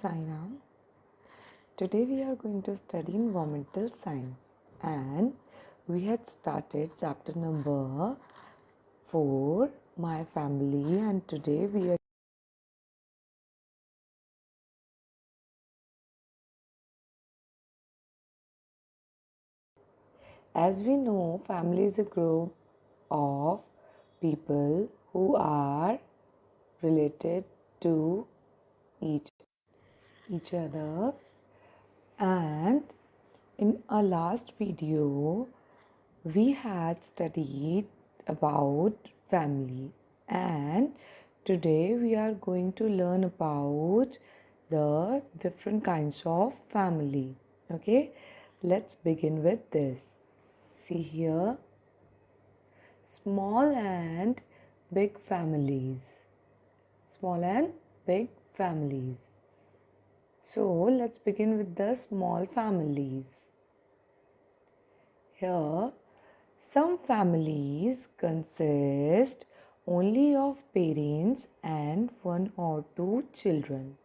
Saina. Today we are going to study environmental science and we had started chapter number 4, my family, and today we are as we know, family is a group of people who are related to each other. And in our last video we had studied about family, and today we are going to learn about the different kinds of family. Okay, let's begin with this. See here, small and big families. Small and big families. So let's begin with the small families. Here, some families consist only of parents and one or two children.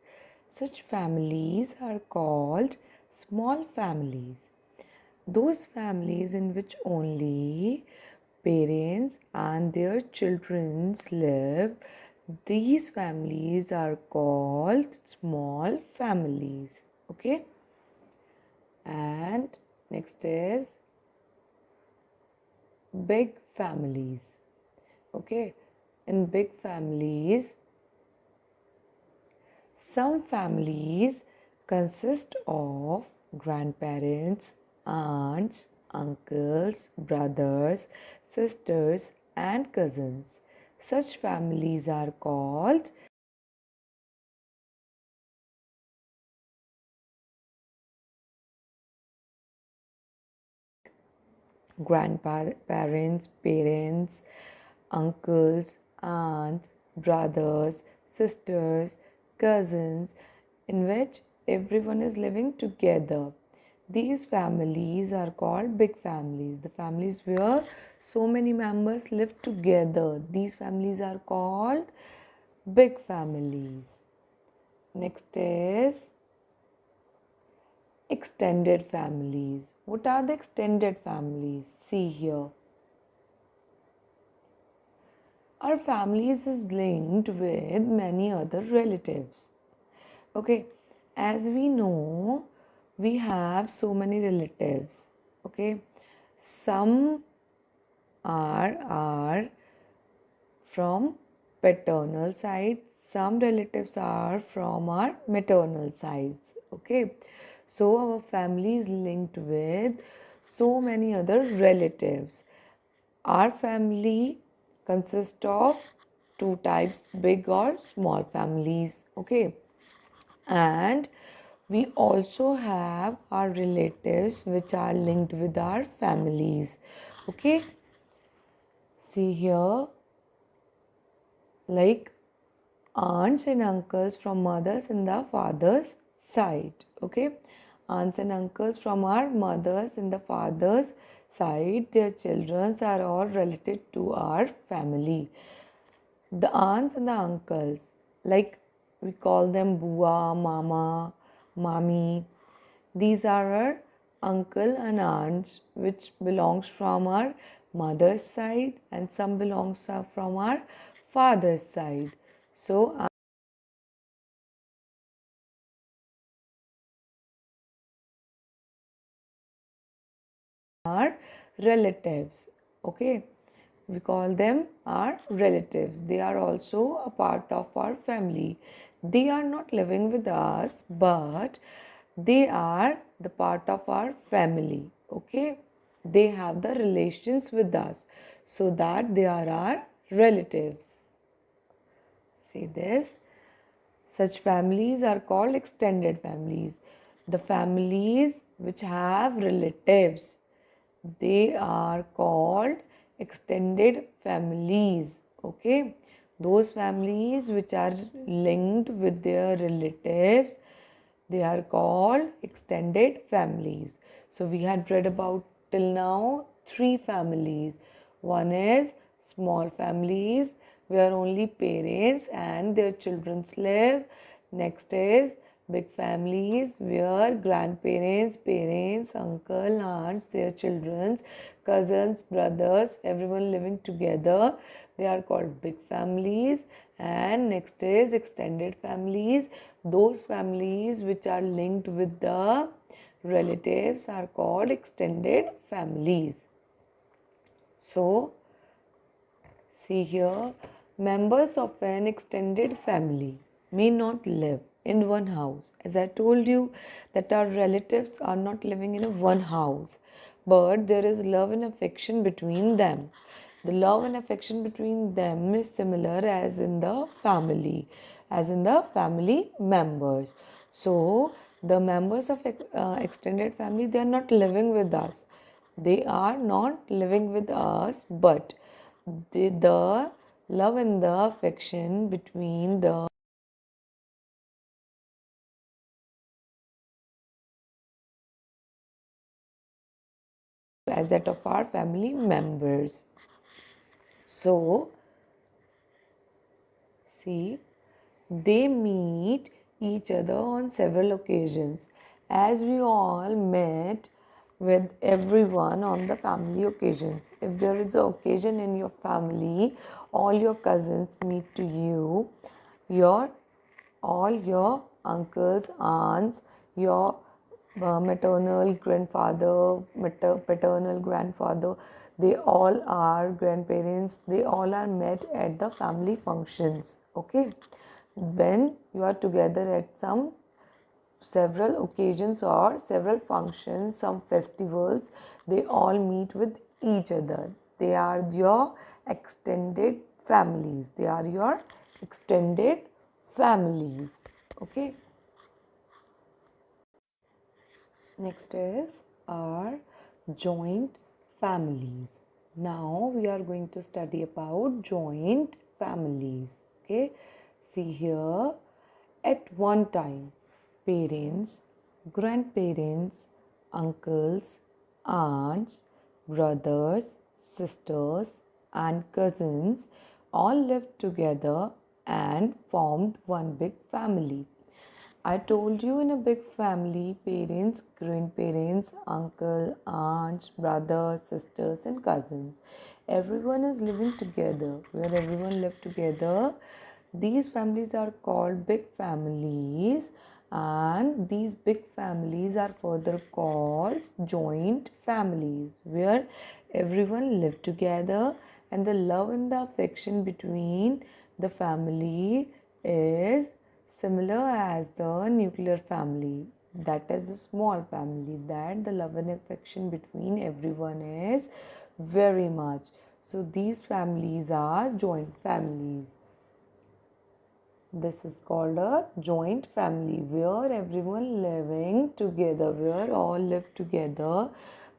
Such families are called small families. Those families in which only parents and their children live, these families are called small families. Okay? And next is big families. Okay, in big families, some families consist of grandparents, aunts, uncles, brothers, sisters, and cousins. Such families are called grandparents, parents, uncles, aunts, brothers, sisters, cousins, in which everyone is living together. These families are called big families. The families where so many members live together. These families are called big families. Next is extended families. What are the extended families? See here. Our families is linked with many other relatives. Okay, as we know, we have so many relatives. Okay, some are from paternal side, some relatives are from our maternal sides. Okay, so our family is linked with so many other relatives. Our family consists of two types, big or small families. Okay, and we also have our relatives which are linked with our families. Okay, see here, like aunts and uncles from mothers and the father's side. Okay, aunts and uncles from our mothers and the father's side, their children are all related to our family. The aunts and the uncles, like we call them bua, mama, mami, these are our uncle and aunts which belongs from our mother's side, and some belongs from our father's side. So our relatives. Okay, we call them our relatives. They are also a part of our family. They are not living with us, but they are the part of our family. Okay, they have the relations with us, so that they are our relatives. See this, such families are called extended families. The families which have relatives, they are called extended families. Okay, those families which are linked with their relatives, they are called extended families. So we had read about till now three families. One is small families where only parents and their children live. Next is Big families where grandparents, parents, uncle, aunts, their children, cousins, brothers, everyone living together. They are called big families. And next is extended families. Those families which are linked with the relatives are called extended families. So, see here, members of an extended family may not live in one house. As I told you, that our relatives are not living in a one house, but there is love and affection between them. The love and affection between them is similar as in the family, as in the family members. So, the members of extended family, they are not living with us. They are not living with us, but the love and the affection between the as that of our family members. So see, they meet each other on several occasions, as we all met with everyone on the family occasions. If there is an occasion in your family, all your cousins meet to you, your all your uncles, aunts, your maternal grandfather, paternal grandfather, they all are grandparents, they all are met at the family functions. Okay, when you are together at some several occasions or several functions, some festivals, they all meet with each other. They are your extended families. They are your extended families. Okay. Next is our joint families. Now we are going to study about joint families. Okay. See here, at one time, parents, grandparents, uncles, aunts, brothers, sisters, and cousins all lived together and formed one big family. I told you, in a big family, parents, grandparents, uncle, aunts, brothers, sisters, and cousins. Everyone is living together. Where everyone live together, these families are called big families, and these big families are further called joint families, where everyone live together and the love and the affection between the family is similar as the nuclear family, that is the small family, that the love and affection between everyone is very much. So these families are joint families. This is called a joint family, where everyone living together, where all live together.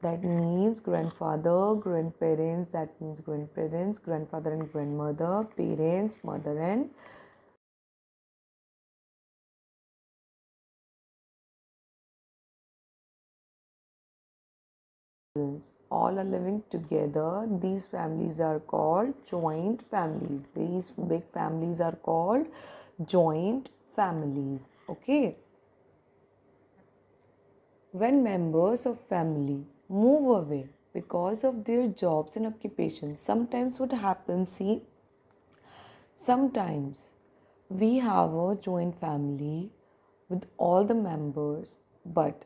That means grandfather, grandparents, that means grandparents, grandfather and grandmother, parents, mother and all are living together. These families are called joint families. These big families are called joint families. Okay. When members of family move away because of their jobs and occupations, sometimes what happens, see, sometimes we have a joint family with all the members, but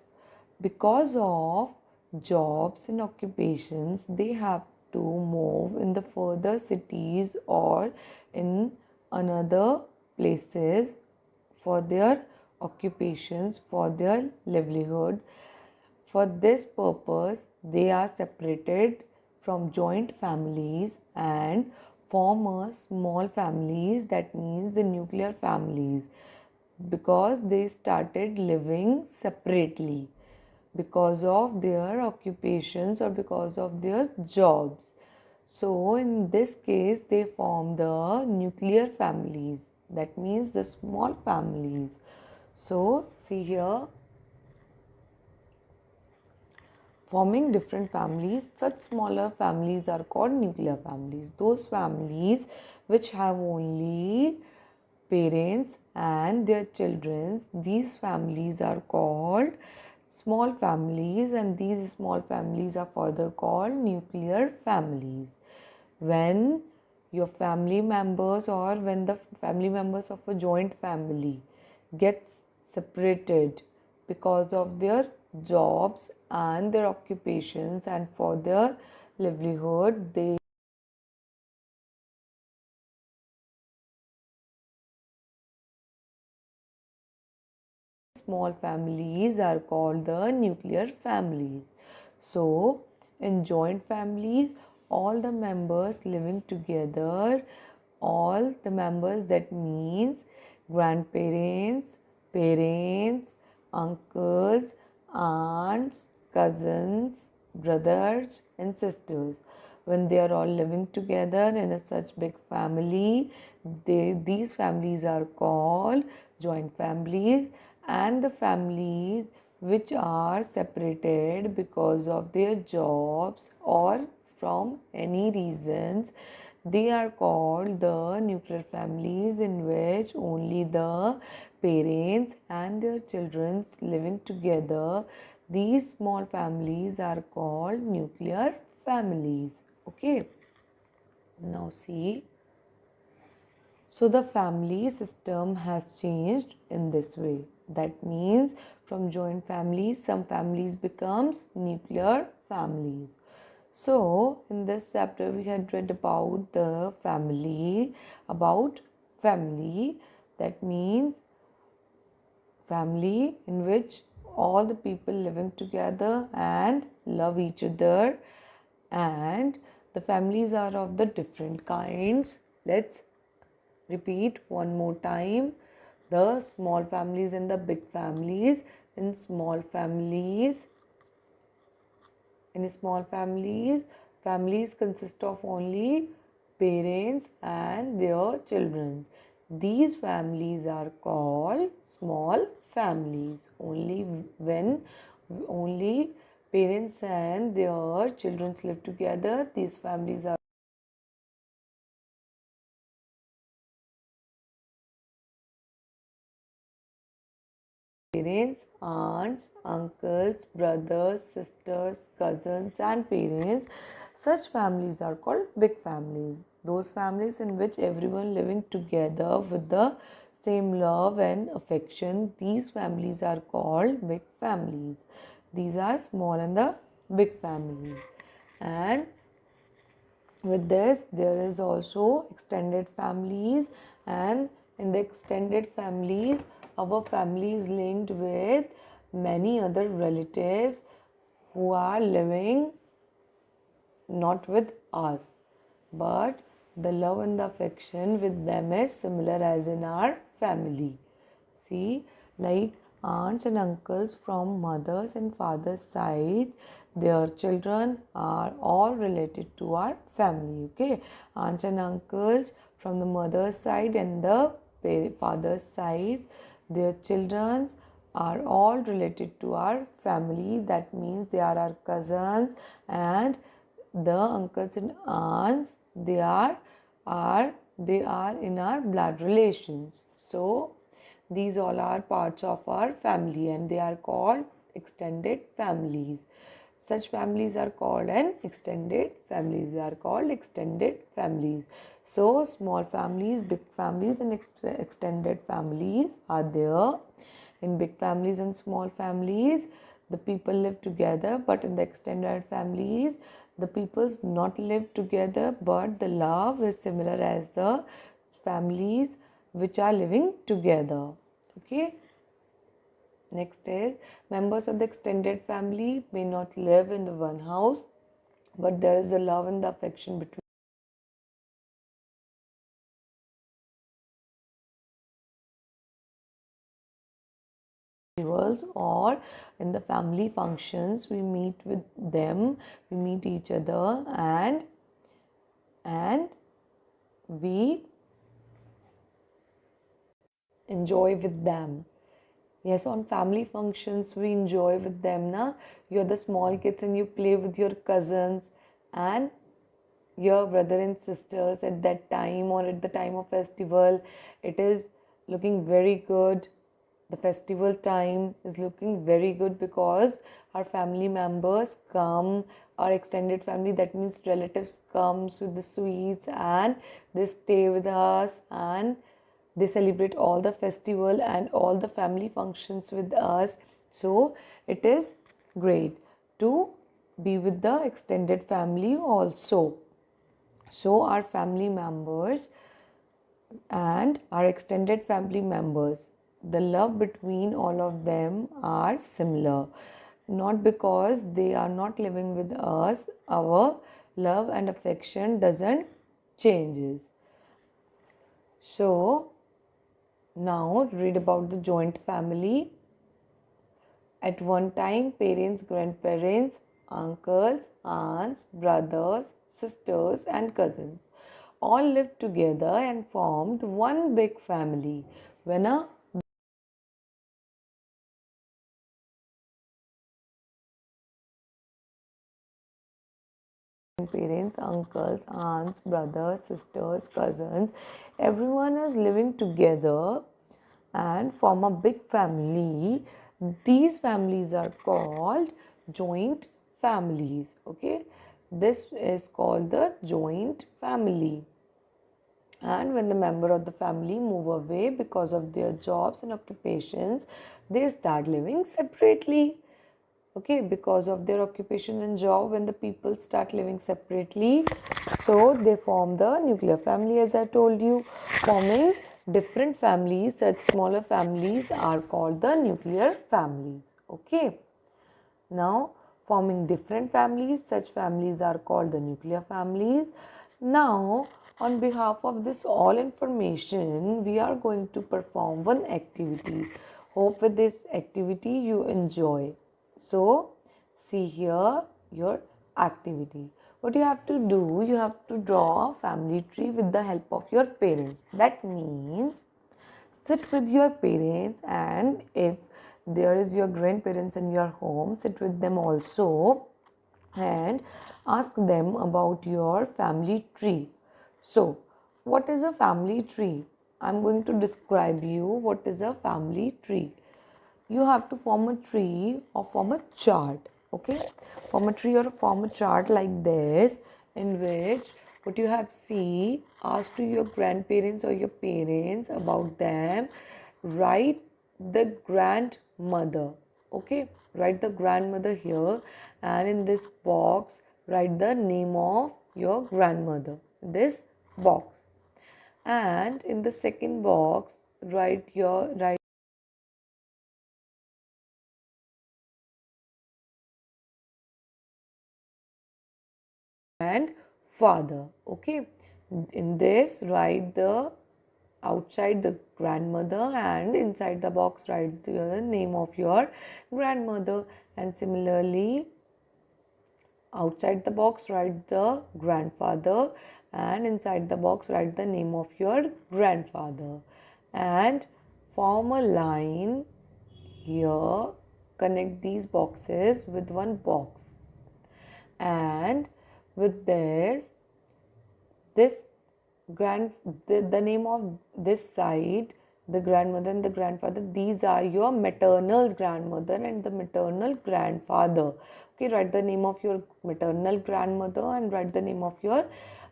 because of jobs and occupations, they have to move in the further cities or in another places for their occupations, for their livelihood. For this purpose, they are separated from joint families and form a small families, that means the nuclear families, because they started living separately because of their occupations or because of their jobs. So, in this case, they form the nuclear families, that means the small families. So, see here, forming different families, such smaller families are called nuclear families. Those families which have only parents and their children. These families are called small families, and these small families are further called nuclear families. When your family members, or when the family members of a joint family gets separated because of their jobs and their occupations and for their livelihood, they small families are called the nuclear families. So, in joint families, all the members living together, all the members, that means grandparents, parents, uncles, aunts, cousins, brothers, and sisters. When they are all living together in a such big family, these families are called joint families. And the families which are separated because of their jobs or from any reasons, they are called the nuclear families, in which only the parents and their children living together. These small families are called nuclear families. Okay, now see. So the family system has changed in this way. That means from joint families, some families becomes nuclear families. So in this chapter we had read about the family, about family. That means family in which all the people living together and love each other, and the families are of the different kinds. Let's repeat one more time: the small families and the big families. In small families, families consist of only parents and their children. These families are called small families. Only parents and their children live together, these families are parents, aunts, uncles, brothers, sisters, cousins, and parents. Such families are called big families. Those families in which everyone living together with the same love and affection, these families are called big families. These are small and the big families. And with this, there is also extended families, and in the extended families, our family is linked with many other relatives who are living not with us, but the love and the affection with them is similar as in our family. See, like aunts and uncles from mother's and father's side, their children are all related to our family. Okay, aunts and uncles from the mother's side and the father's side, their children are all related to our family. That means they are our cousins, and the uncles and aunts, they are in our blood relations. So these all are parts of our family, and they are called extended families. Such families are called an extended families. They are called extended families. So small families, big families, and extended families are there. In big families and small families, the people live together, but in the extended families, the peoples not live together, but the love is similar as the families which are living together. Okay. Next is, members of the extended family may not live in the one house, but there is a love and the affection between festivals or in the family functions. We meet with them, we meet each other, and we enjoy with them. Yes, on family functions we enjoy with them. Na, you're the small kids and you play with your cousins and your brother and sisters at that time, or at the time of festival. It is looking very good. The festival time is looking very good because our family members come, our extended family, that means relatives, comes with the sweets and they stay with us and they celebrate all the festival and all the family functions with us. So it is great to be with the extended family also. So our family members and our extended family members, the love between all of them are similar. Not because they are not living with us, our love and affection doesn't changes. So now read about the joint family. At one time, parents, grandparents, uncles, aunts, brothers, sisters, and cousins all lived together and formed one big family. When a parents, uncles, aunts, brothers, sisters, cousins, everyone is living together and form a big family. These families are called joint families. Okay, this is called the joint family. And when the member of the family move away because of their jobs and occupations, they start living separately. Okay, because of their occupation and job, when the people start living separately, so they form the nuclear family, as I told you. Forming different families, such smaller families are called the nuclear families. Okay, now forming different families, such families are called the nuclear families. Now on behalf of this all information, we are going to perform one activity. Hope with this activity you enjoy. So see here your activity. What you have to do, you have to draw a family tree with the help of your parents. That means sit with your parents, and if there is your grandparents in your home, sit with them also and ask them about your family tree. So what is a family tree? I'm going to describe you what is a family tree. You have to form a tree or form a chart. Okay, form a tree or form a chart like this, in which what you have see, ask to your grandparents or your parents about them. Write the grandmother. Okay, write the grandmother here, and in this box write the name of your grandmother, this box. And in the second box write and father. Okay, in this write the outside the grandmother, and inside the box write the name of your grandmother. And similarly, outside the box write the grandfather, and inside the box write the name of your grandfather. And form a line here, connect these boxes with one box. And with this grand the name of this side, the grandmother and the grandfather, these are your maternal grandmother and the maternal grandfather. Okay, write the name of your maternal grandmother and write the name of your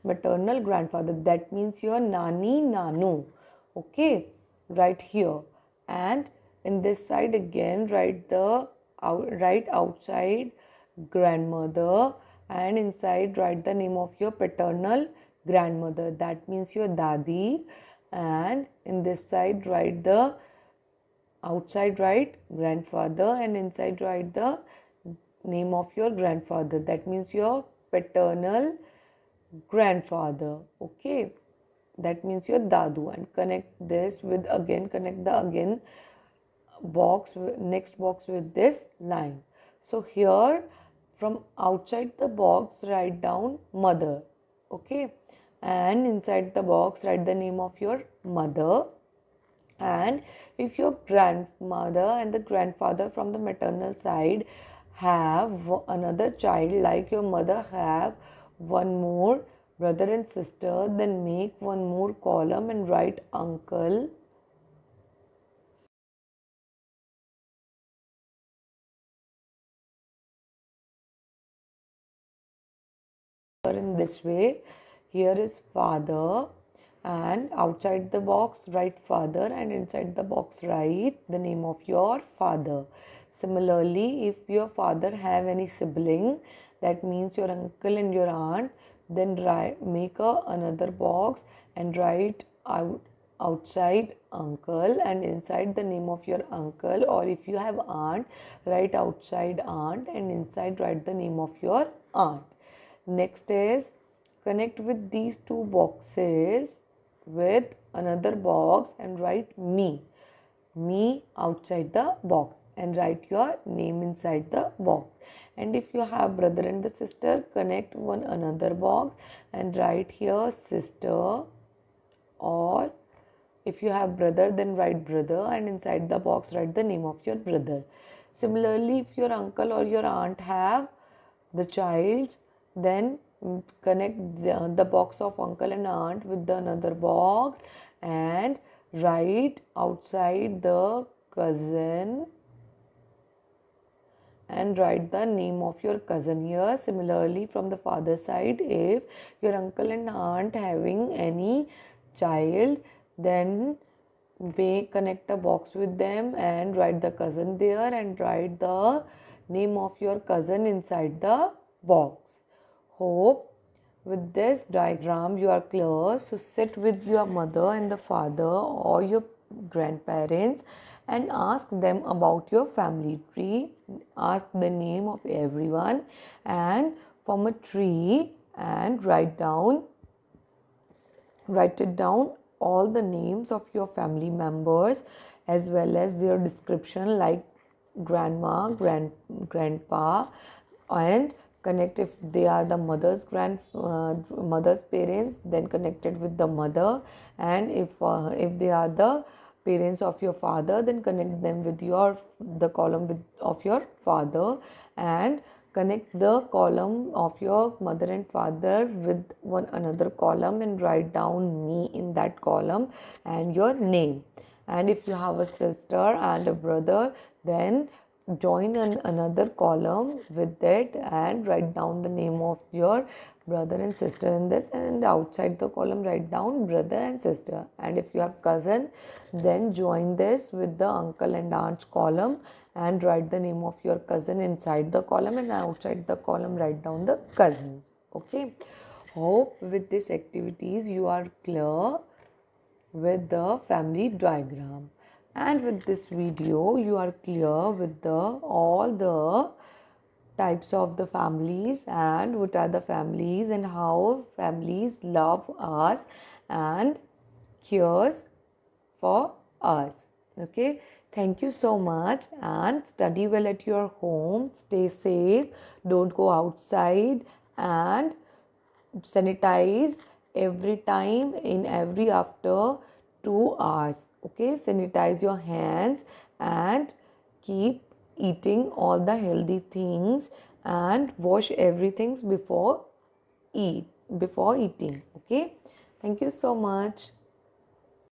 maternal grandfather, that means your nani nanu. Okay, right here. And in this side again write the write outside grandmother, and inside write the name of your paternal grandmother, that means your dadi. And in this side write the outside write grandfather, and inside write the name of your grandfather, that means your paternal grandfather. Okay, that means your dadu. And connect this with, again connect the again box, next box with this line. So here from outside the box write down mother. Okay, and inside the box write the name of your mother. And if your grandmother and the grandfather from the maternal side have another child, like your mother have one more brother and sister, then make one more column and write uncle, in this way. Here is father, and outside the box write father, and inside the box write the name of your father. Similarly, if your father have any sibling, that means your uncle and your aunt, then make another box and write outside uncle and inside the name of your uncle, or if you have aunt, write outside aunt and inside write the name of your aunt. Next is connect with these two boxes with another box and write me outside the box and write your name inside the box. And if you have brother and the sister, connect one another box and write here sister, or if you have brother, then write brother and inside the box write the name of your brother. Similarly, if your uncle or your aunt have the child, then connect the box of uncle and aunt with the another box and write outside the cousin and write the name of your cousin here. Similarly, from the father side, if your uncle and aunt having any child, then may connect a box with them and write the cousin there and write the name of your cousin inside the box. Hope with this diagram you are clear. So sit with your mother and the father or your grandparents and ask them about your family tree. Ask the name of everyone and form a tree and write it down all the names of your family members as well as their description, like grandma, grandpa, and connect if they are the mother's mother's parents, then connected with the mother, and if they are the parents of your father, then connect them with the column of your father, and connect the column of your mother and father with one another column and write down me in that column and your name. And if you have a sister and a brother, then join another column with it and write down the name of your brother and sister in this, and outside the column write down brother and sister. And if you have cousin, then join this with the uncle and aunt's column and write the name of your cousin inside the column, and outside the column write down the cousins. Okay, hope with these activities you are clear with the family diagram, and with this video you are clear with all the types of the families and what are the families and how families love us and cares for us. Okay, thank you so much, and study well at your home. Stay safe, don't go outside, and sanitize every time in every after 2 hours. Okay, sanitize your hands and keep eating all the healthy things and wash everything before eating. Okay, thank you so much.